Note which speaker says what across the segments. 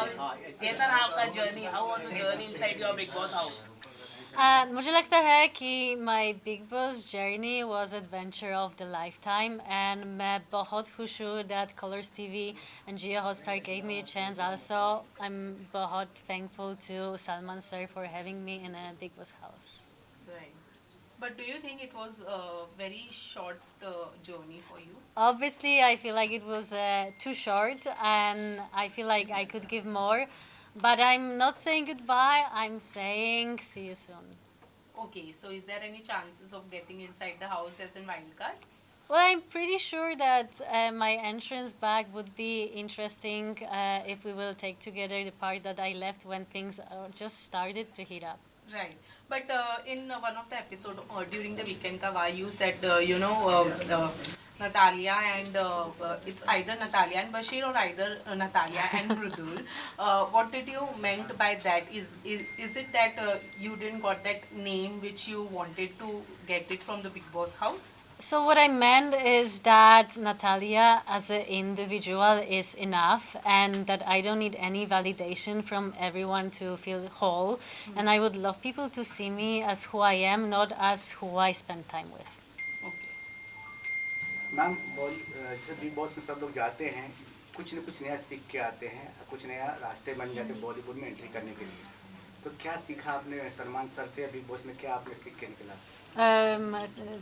Speaker 1: कैसा रहा आपका journey? How was the journey inside your big boss house?
Speaker 2: मुझे लगता है कि my Big Boss journey was adventure of the lifetime and मैं बहुत खुश हूँ that Colors TV and Jio Hotstar gave me a chance. Also, I'm बहुत thankful to Salman sir for having me in a Big Boss house.
Speaker 1: Right. But do you think it was a very short journey for you?
Speaker 2: Obviously, I feel like it was too short and I feel like I could give more. But I'm not saying goodbye, I'm saying see you soon.
Speaker 1: Okay, so is there any chances of getting inside the house as in wild card?
Speaker 2: Well, I'm pretty sure that my entrance back would be interesting if we will take together the part that I left when things just started to heat up.
Speaker 1: Right. But in one of the episode during the weekend Kava, you said Natalia and it's either Natalia and Bashir or either Natalia and Mridul. What did you meant by that? Is it that you didn't got that name which you wanted to get it from the Big Boss house?
Speaker 2: So what I meant is that Natalia as an individual is enough and that I don't need any validation from everyone to feel whole. And I would love people to see me as who I am, not as who I spend time with.
Speaker 1: Okay.
Speaker 3: Ma'am जैसे big boss में सब लोग जाते हैं कुछ न कुछ नया सीख के आते हैं कुछ नया रास्ते बन जाते हैं बॉलीवुड में एंट्री करने के लिए तो क्या सीखा आपने सलमान सर से बिग बॉस में क्या आपने सीख के निकला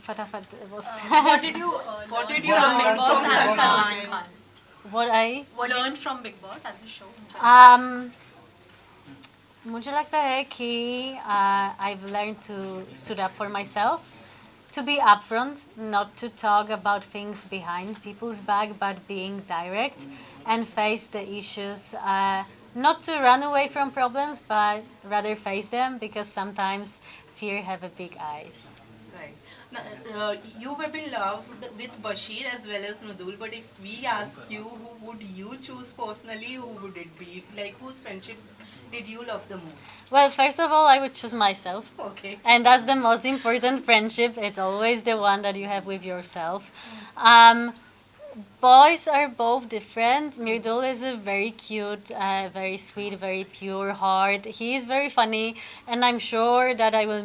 Speaker 2: फटाफट was
Speaker 4: What did you learn from Big Boss as Salman Khan?
Speaker 2: what I
Speaker 4: Learned from Big Boss as a show in general?
Speaker 2: मुझे लगता है कि I've learned to stood up for myself, to be upfront, not to talk about things behind people's back, but being direct and face the issues. Not to run away from problems, but rather face them because sometimes fear have a big eyes.
Speaker 1: Right. Now, you have been loved with Bashir as well as Mridul, but if we ask you, who would you choose personally? Who would it be? Like, whose friendship did you love the most?
Speaker 2: Well, first of all, I would choose myself.
Speaker 1: Okay.
Speaker 2: And that's the most important friendship. It's always the one that you have with yourself. Boys are both different. Mirdul is a very cute, very sweet, very pure heart. He is very funny, and I'm sure that I will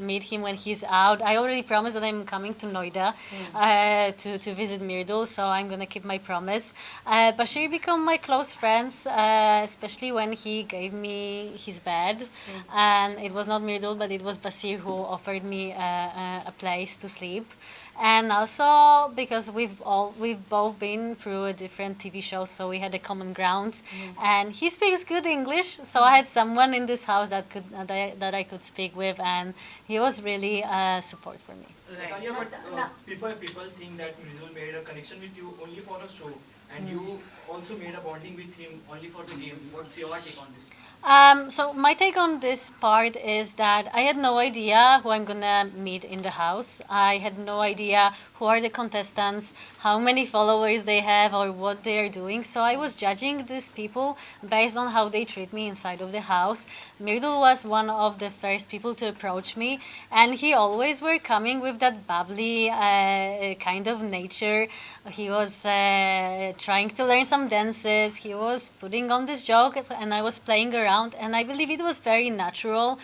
Speaker 2: meet him when he's out. I already promised that I'm coming to Noida to visit Mirdul, so I'm gonna keep my promise. Bashir became my close friends, especially when he gave me his bed, and it was not Mirdul, but it was Basir who offered me a place to sleep. And also because we've both been through a different TV shows, so we had a common ground. And he speaks good English, so I had someone in this house that could that I could speak with, and he was really a support for me.
Speaker 1: Right.
Speaker 5: Natalia, but people think that Mridul made a connection with you only for a show, and you also made a bonding with him only for the game. What's your take on this?
Speaker 2: So my take on this part is that I had no idea who I'm gonna meet in the house. I had no idea who are the contestants, how many followers they have, or what they are doing. So I was judging these people based on how they treat me inside of the house. Mirdul was one of the first people to approach me, and he always were coming with that bubbly kind of nature. He was trying to learn some dances. He was putting on this joke, and I was playing around. And I believe it was very natural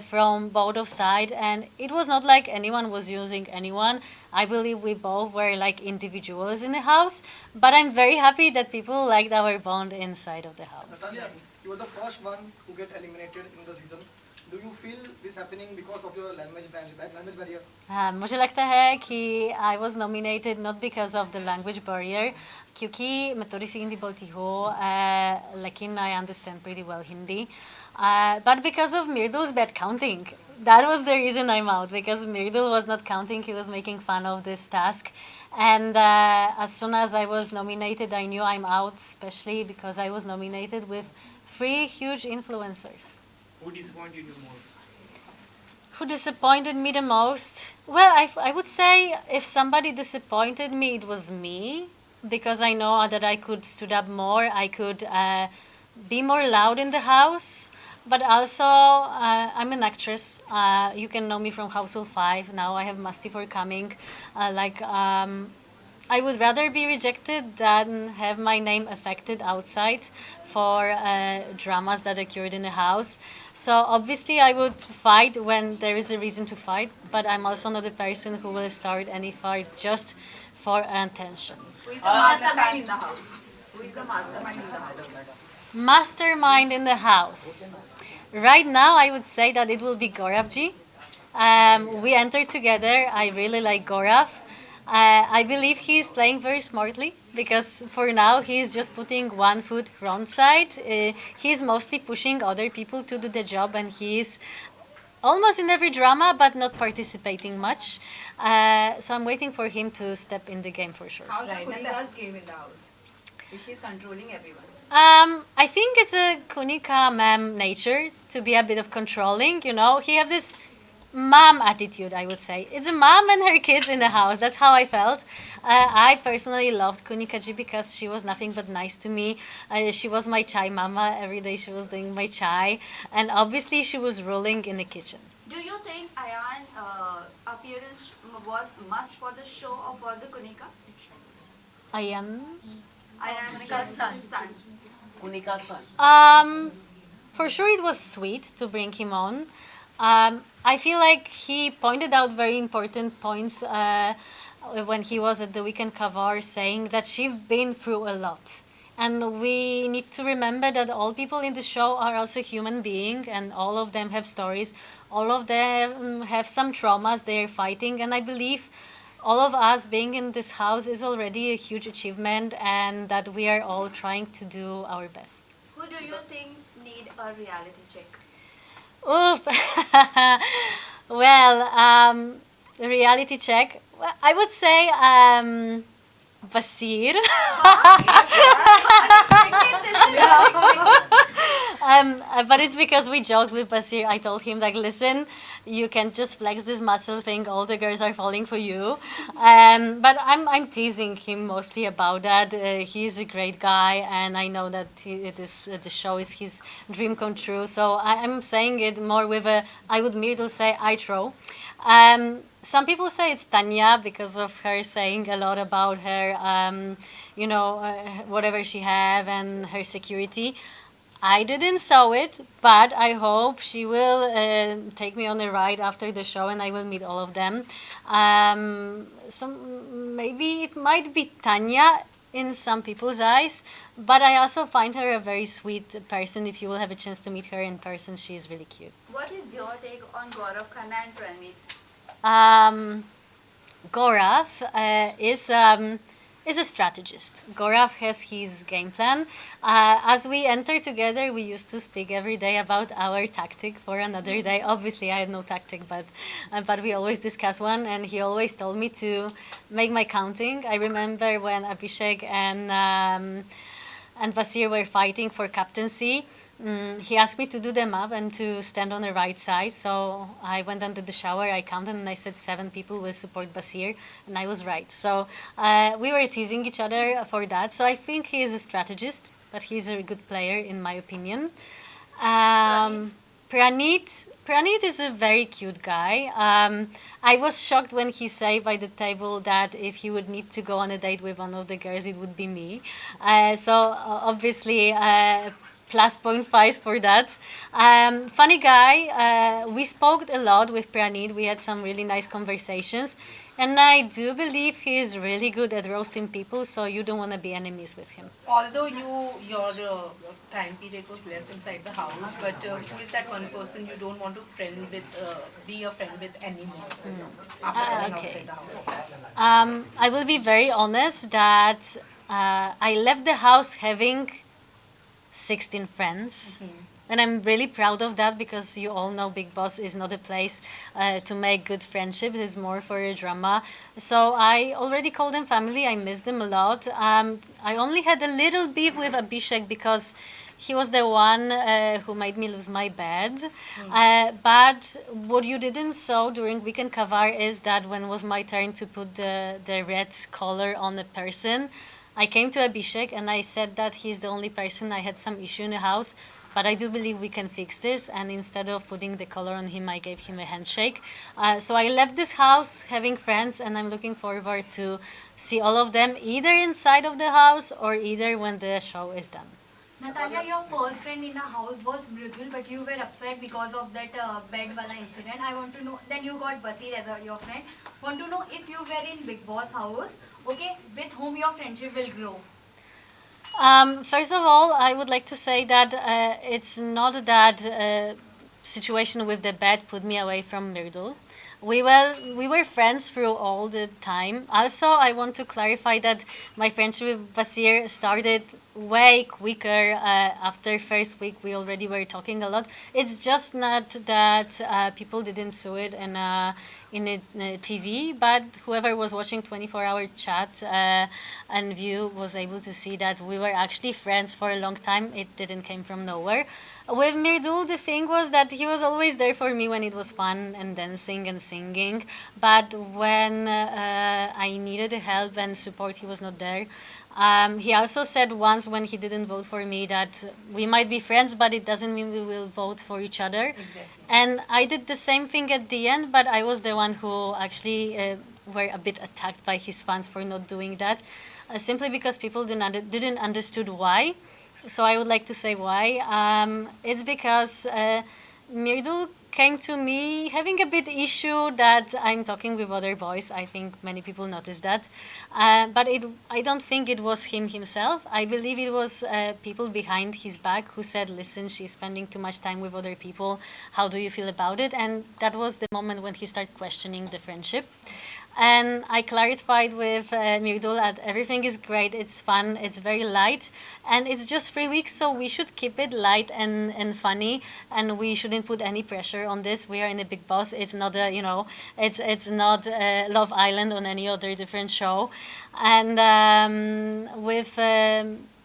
Speaker 2: from both of sides, and it was not like anyone was using anyone. I believe we both were like individuals in the house, but I'm very happy that people liked our bond inside of the house.
Speaker 5: Natalia, you were the first one who get eliminated in the season. Do you feel this happening because of your language barrier?
Speaker 2: मुझे लगता है कि I was nominated not because of the language barrier, क्योंकि मैं थोड़ी सी हिंदी बोलती हूँ, लेकिन I understand pretty well Hindi. But because of Mirdul's bad counting. That was the reason I'm out, because Mirdul was not counting, he was making fun of this task. And as soon as I was nominated, I knew I'm out, especially because I was nominated with 3 huge influencers.
Speaker 5: Who disappointed you most?
Speaker 2: Who disappointed me the most? Well, I would say if somebody disappointed me, it was me, because I know that I could stood up more, I could be more loud in the house. But also, I'm an actress. You can know me from Household 5. Now I have Masti for coming. I would rather be rejected than have my name affected outside for dramas that occurred in the house. So obviously I would fight when there is a reason to fight, but I'm also not a person who will start any fight just for attention.
Speaker 4: Who is the mastermind in the house? Who is the mastermind in the house?
Speaker 2: Mastermind in the house. Right now, I would say that it will be Gauravji. We entered together. I really like Gaurav. I believe he's playing very smartly because for now he's just putting one foot front side. He's mostly pushing other people to do the job, and he's almost in every drama but not participating much. So I'm waiting for him to step in the game for sure.
Speaker 4: How's the Kunika's game in the house? She's controlling everyone.
Speaker 2: I think it's a Kunika ma'am nature to be a bit of controlling. You know, he has this mom attitude, I would say. It's a mom and her kids in the house. That's how I felt. I personally loved Kunikaji because she was nothing but nice to me. She was my chai mama. Every day she was doing my chai. And obviously she was ruling in the kitchen.
Speaker 6: Do you think Ayan appearance was must for the show or for the Kunika?
Speaker 2: Ayan?
Speaker 6: Ayan's son.
Speaker 1: Kunika's son.
Speaker 2: For sure it was sweet to bring him on. I feel like he pointed out very important points when he was at the weekend cover, saying that she's been through a lot. And we need to remember that all people in the show are also human beings, and all of them have stories. All of them have some traumas they're fighting, and I believe all of us being in this house is already a huge achievement, and that we are all trying to do our best.
Speaker 6: Who do you think need a reality check?
Speaker 2: Oof. Well, reality check. Well, I would say Basir. But it's because we joked with Basir. I told him, like, listen, you can just flex this muscle thing. All the girls are falling for you. But I'm teasing him mostly about that. He's a great guy, and I know that the show is his dream come true. So I'm saying it more with a, I would merely say, I throw. Some people say it's Tanya because of her saying a lot about her, whatever she have and her security. I didn't saw it, but I hope she will take me on a ride after the show, and I will meet all of them. So maybe it might be Tanya in some people's eyes, but I also find her a very sweet person. If you will have a chance to meet her in person, she is really cute.
Speaker 6: What is your take on Gaurav Khanna and Pranit?
Speaker 2: Gaurav is a strategist. Gaurav has his game plan. As we enter together, we used to speak every day about our tactic for another day. Obviously, I had no tactic, but we always discuss one, and he always told me to make my counting. I remember when Abhishek and Basir were fighting for captaincy. He asked me to do the map and to stand on the right side. So I went under the shower, I counted, and I said 7 people will support Basir, and I was right. So we were teasing each other for that. So I think he is a strategist, but he's a good player in my opinion. Pranit is a very cute guy. I was shocked when he said by the table that if he would need to go on a date with one of the girls, it would be me. Obviously, plus 0.5 for that. Funny guy. We spoke a lot with Pranit. We had some really nice conversations. And I do believe he is really good at roasting people, so you don't want to be enemies with him.
Speaker 1: Although your time period was less inside the house, but who is that one person you don't want to be a friend with anymore after coming outside the house?
Speaker 2: I will be very honest that I left the house having 16 friends. And I'm really proud of that because you all know Bigg Boss is not a place to make good friendships. It's more for a drama. So I already call them family. I miss them a lot. I only had a little beef with Abhishek because he was the one who made me lose my bed. But what you didn't saw during weekend cover is that when it was my turn to put the red color on a person, I came to Abhishek and I said that he's the only person I had some issue in the house. But I do believe we can fix this, and instead of putting the collar on him, I gave him a handshake. So I left this house having friends, and I'm looking forward to see all of them either inside of the house or either when the show is done.
Speaker 7: Natalia, your first friend in the house was Mridul, but you were upset because of that bed wala incident. I want to know, then you got Basir as your friend. Want to know if you were in Bigg Boss house, okay, with whom your friendship will grow?
Speaker 2: First of all, I would like to say that it's not that situation with the bed put me away from Mridul. We were friends through all the time. Also, I want to clarify that my friendship with Basir started way quicker. After first week, we already were talking a lot. It's just not that people didn't see it in TV, but whoever was watching 24-hour chat and view was able to see that we were actually friends for a long time. It didn't come from nowhere. With Mridul, the thing was that he was always there for me when it was fun and dancing and singing. But when I needed help and support, he was not there. He also said once when he didn't vote for me that we might be friends, but it doesn't mean we will vote for each other. Exactly. And I did the same thing at the end, but I was the one who actually were a bit attacked by his fans for not doing that, simply because people didn't understood why. So I would like to say why. It's because Mridul came to me having a bit issue that I'm talking with other boys. I think many people noticed that. But I don't think it was him himself. I believe it was people behind his back who said, listen, she's spending too much time with other people. How do you feel about it? And that was the moment when he started questioning the friendship. And I clarified with Mridul that everything is great, it's fun, it's very light, and it's just 3 weeks, so we should keep it light and funny, and we shouldn't put any pressure on this. We are in a Bigg Boss. It's not a, it's not Love Island on any other different show. And with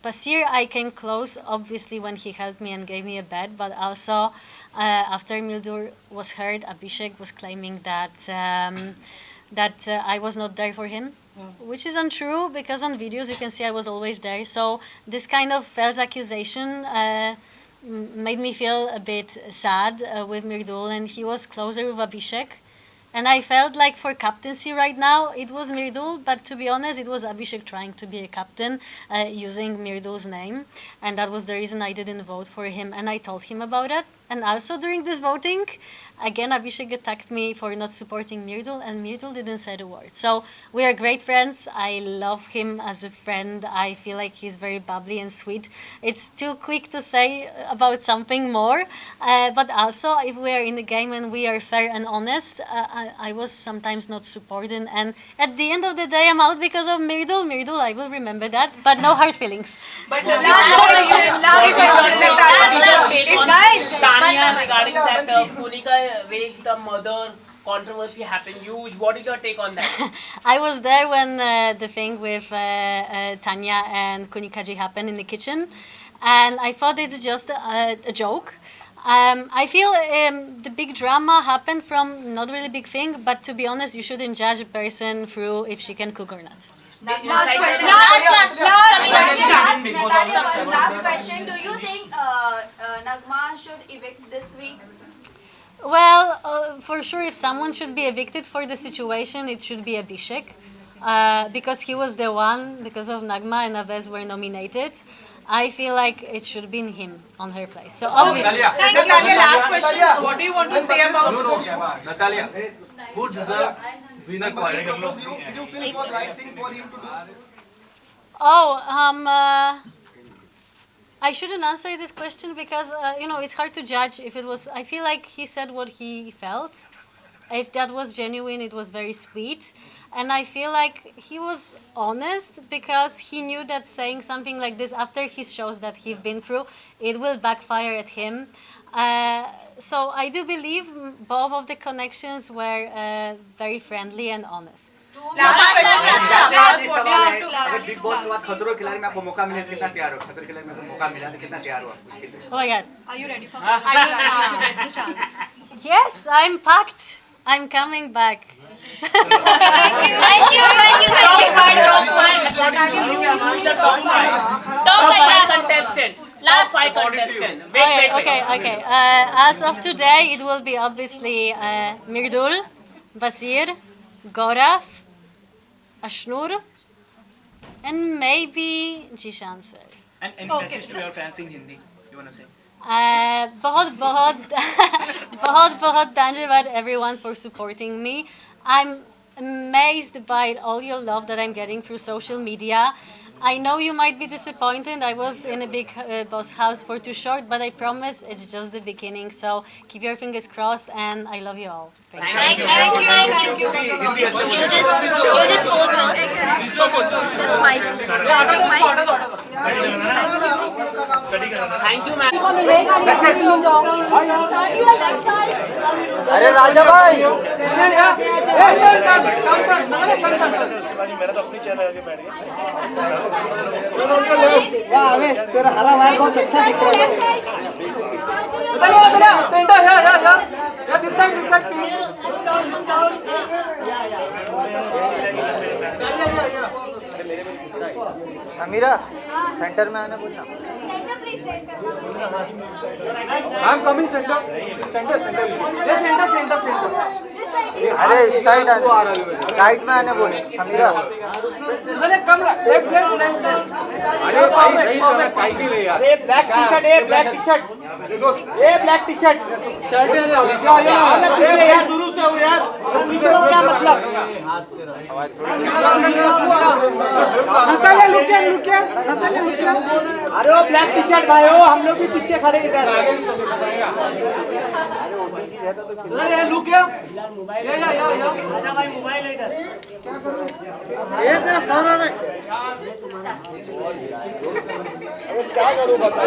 Speaker 2: Basir, I came close, obviously, when he helped me and gave me a bed, but also after Mridul was heard, Abhishek was claiming that I was not there for him, which is untrue because on videos you can see I was always there. So this kind of false accusation made me feel a bit sad with Mridul, and he was closer with Abhishek. And I felt like for captaincy right now, it was Mridul, but to be honest, it was Abhishek trying to be a captain using Mirdul's name. And that was the reason I didn't vote for him, and I told him about it. And also during this voting, again, Abhishek attacked me for not supporting Mridul, and Mridul didn't say a word. So we are great friends. I love him as a friend. I feel like he's very bubbly and sweet. It's too quick to say about something more. But also, if we are in the game and we are fair and honest, I was sometimes not supporting. And at the end of the day, I'm out because of Mridul. Mridul, I will remember that, but no hard feelings.
Speaker 4: But last question, guys.
Speaker 8: Tanya, regarding that Monica raised the mother controversy happened huge. What is your take on that?
Speaker 2: I was there when the thing with Tanya and Kunikaji happened in the kitchen, and I thought it's just a joke. I feel the big drama happened from not really big thing, but to be honest, you shouldn't judge a person through if she can cook or not.
Speaker 6: Last question. Do you think Nagma should evict this week?
Speaker 2: Well, for sure, if someone should be evicted for the situation, it should be Abhishek. Because he was the one, because of Nagma and Avez were nominated. I feel like it should be him on her place. So obviously.
Speaker 4: Thank you. Last question. What do you want to say about
Speaker 9: Natalia, who deserves winner quality?
Speaker 3: Did you feel it was right thing for him to do?
Speaker 2: I shouldn't answer this question because, it's hard to judge if it was... I feel like he said what he felt. If that was genuine, it was very sweet. And I feel like he was honest because he knew that saying something like this after his shows that he's been through, it will backfire at him. So I do believe both of the connections were very friendly and honest.
Speaker 3: Big boss के बाद खतरों के खिलाड़ी में आपको मौका मिले कितना तैयार हो? खतरों के खिलाड़ी में आपको मौका मिला तो कितना तैयार हो आप?
Speaker 2: Oh my God.
Speaker 4: Are you ready for the chance?
Speaker 2: Yes, I'm packed. I'm coming back.
Speaker 8: Top 5 contestants. Top 5 my contestants.
Speaker 2: Okay. As of today, it will be obviously Mirdul, Basir, Gaurav, Ashnur, and maybe Jishan sir.
Speaker 5: And any message to your fans in Hindi, you want to say?
Speaker 2: बहुत बहुत धन्यवाद everyone for supporting me. I'm amazed by all your love that I'm getting through social media. I know you might be disappointed. I was in a Bigg Boss house for too short, but I promise it's just the beginning. So keep your fingers crossed, and I love you all. Thank you.
Speaker 4: Thank you. You just pose now. This mic.
Speaker 8: Thank you, ma'am.
Speaker 9: अरे राजा भाई
Speaker 5: मेरा तो अपनी channel आगे बैठ गया
Speaker 9: तेरा हरा भाई बहुत अच्छा दिख रहा है centre this side please Sameera centre में आना बोलना आई एम कमिंग सेंटर अरे इस साइड राइट में आने बोले समीरा अरे भाई सही कर काई के ले यार
Speaker 8: ब्लैक टी शर्ट
Speaker 9: शर्ट है यार शुरू से हो यार
Speaker 8: क्या मतलब
Speaker 9: नतालिया लुक
Speaker 8: अरे वो ब्लैक टी शर्ट भाई हो हम लोग भी पीछे खड़े इधर
Speaker 9: अरे लुक या राजा भाई मोबाइल है इधर ये तेरा सारा में क्या करूं बता